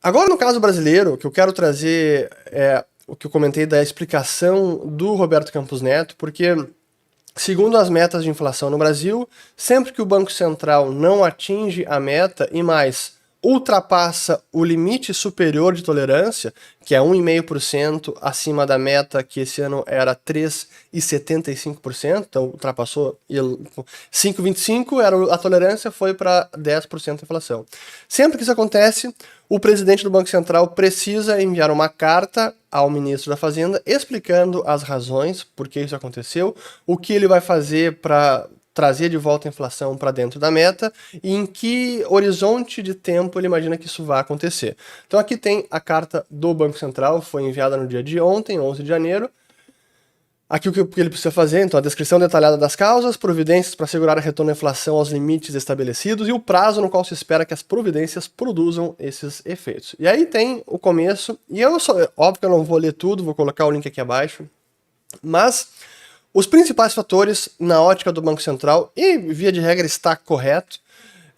Agora, no caso brasileiro, o que eu quero trazer é o que eu comentei da explicação do Roberto Campos Neto, porque, segundo as metas de inflação no Brasil, sempre que o Banco Central não atinge a meta e mais ultrapassa o limite superior de tolerância, que é 1,5% acima da meta, que esse ano era 3,75%, então ultrapassou 5,25% era a tolerância, foi para 10% de inflação. Sempre que isso acontece, o presidente do Banco Central precisa enviar uma carta ao ministro da Fazenda explicando as razões por que isso aconteceu, o que ele vai fazer para trazer de volta a inflação para dentro da meta e em que horizonte de tempo ele imagina que isso vai acontecer. Então aqui tem a carta do Banco Central, foi enviada no dia de ontem, 11 de janeiro. Aqui o que ele precisa fazer, então, a descrição detalhada das causas, providências para assegurar o retorno da inflação aos limites estabelecidos e o prazo no qual se espera que as providências produzam esses efeitos. E aí tem o começo, e óbvio que eu não vou ler tudo, vou colocar o link aqui abaixo, mas os principais fatores na ótica do Banco Central, e via de regra está correto,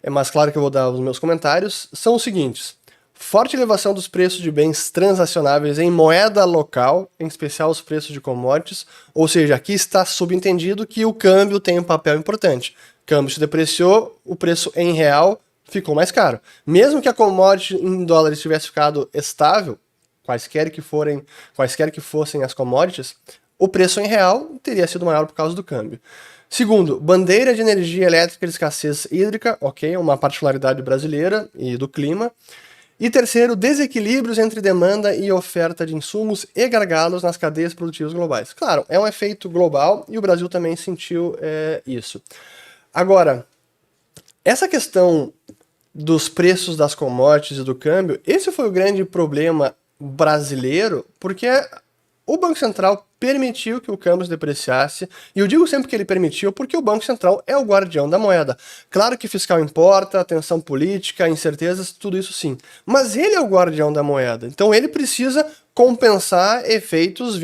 mas claro que eu vou dar os meus comentários, são os seguintes. Forte elevação dos preços de bens transacionáveis em moeda local, em especial os preços de commodities, ou seja, aqui está subentendido que o câmbio tem um papel importante. O câmbio se depreciou, o preço em real ficou mais caro. Mesmo que a commodity em dólares tivesse ficado estável, quaisquer que fossem as commodities, o preço em real teria sido maior por causa do câmbio. Segundo, bandeira de energia elétrica de escassez hídrica, ok, uma particularidade brasileira e do clima. E terceiro, desequilíbrios entre demanda e oferta de insumos e gargalos nas cadeias produtivas globais. Claro, é um efeito global e o Brasil também sentiu isso. Agora, essa questão dos preços das commodities e do câmbio, esse foi o grande problema brasileiro, porque o Banco Central permitiu que o câmbio se depreciasse, e eu digo sempre que ele permitiu porque o Banco Central é o guardião da moeda. Claro que fiscal importa, tensão política, incertezas, tudo isso sim. Mas ele é o guardião da moeda, então ele precisa compensar efeitos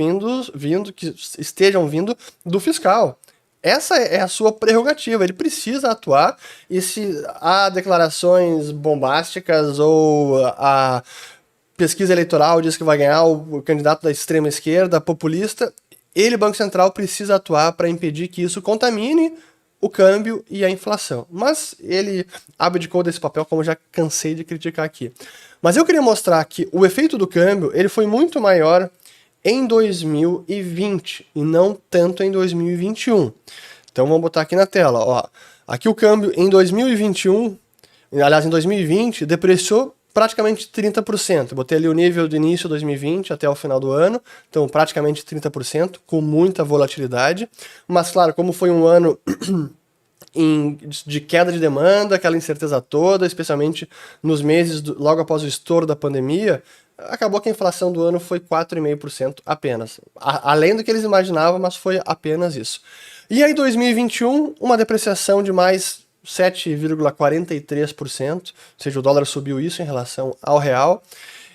que estejam vindo do fiscal. Essa é a sua prerrogativa, ele precisa atuar, e se há declarações bombásticas ou a pesquisa eleitoral diz que vai ganhar o candidato da extrema esquerda, populista, ele, Banco Central, precisa atuar para impedir que isso contamine o câmbio e a inflação. Mas ele abdicou desse papel, como já cansei de criticar aqui. Mas eu queria mostrar que o efeito do câmbio ele foi muito maior em 2020 e não tanto em 2021. Então vamos botar aqui na tela. Ó. Aqui o câmbio em 2021, aliás em 2020, depreciou praticamente 30%. Botei ali o nível de início de 2020 até o final do ano, então praticamente 30%, com muita volatilidade. Mas claro, como foi um ano de queda de demanda, aquela incerteza toda, especialmente nos meses logo após o estouro da pandemia, acabou que a inflação do ano foi 4,5% apenas. Além do que eles imaginavam, mas foi apenas isso. E aí, 2021, uma depreciação de mais 7,43%, ou seja, o dólar subiu isso em relação ao real.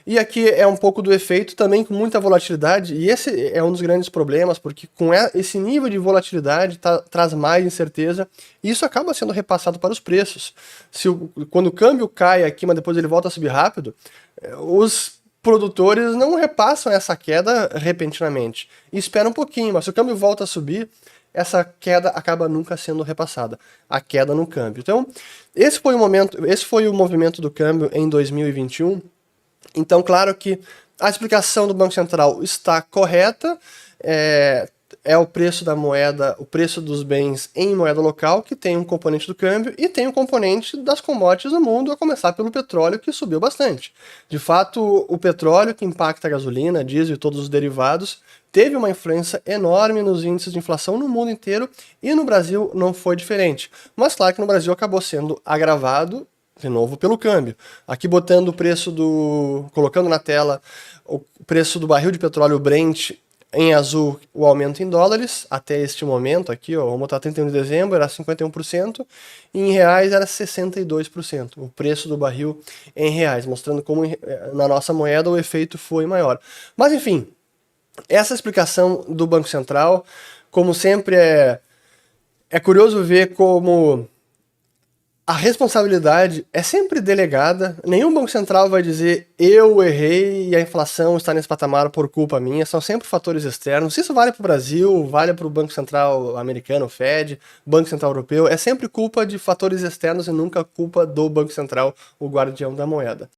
E aqui é um pouco do efeito também com muita volatilidade, e esse é um dos grandes problemas, porque com esse nível de volatilidade traz mais incerteza, e isso acaba sendo repassado para os preços. Quando o câmbio cai aqui, mas depois ele volta a subir rápido, os produtores não repassam essa queda repentinamente, e esperam um pouquinho, mas se o câmbio volta a subir, essa queda acaba nunca sendo repassada, a queda no câmbio. Então, esse foi o movimento do câmbio em 2021. Então, claro que a explicação do Banco Central está correta, é o preço da moeda, o preço dos bens em moeda local, que tem um componente do câmbio e tem um componente das commodities no mundo, a começar pelo petróleo, que subiu bastante. De fato, o petróleo, que impacta a gasolina, diesel e todos os derivados, teve uma influência enorme nos índices de inflação no mundo inteiro, e no Brasil não foi diferente. Mas claro que no Brasil acabou sendo agravado, de novo, pelo câmbio. Aqui botando o preço colocando na tela o preço do barril de petróleo Brent em azul, o aumento em dólares, até este momento aqui, ó, vamos botar 31 de dezembro, era 51%, e em reais era 62%, o preço do barril em reais, mostrando como na nossa moeda o efeito foi maior. Mas enfim, essa explicação do Banco Central, como sempre, é curioso ver como a responsabilidade é sempre delegada. Nenhum Banco Central vai dizer eu errei e a inflação está nesse patamar por culpa minha. São sempre fatores externos. Isso vale para o Brasil, vale para o Banco Central americano, Fed, Banco Central Europeu. É sempre culpa de fatores externos e nunca culpa do Banco Central, o guardião da moeda.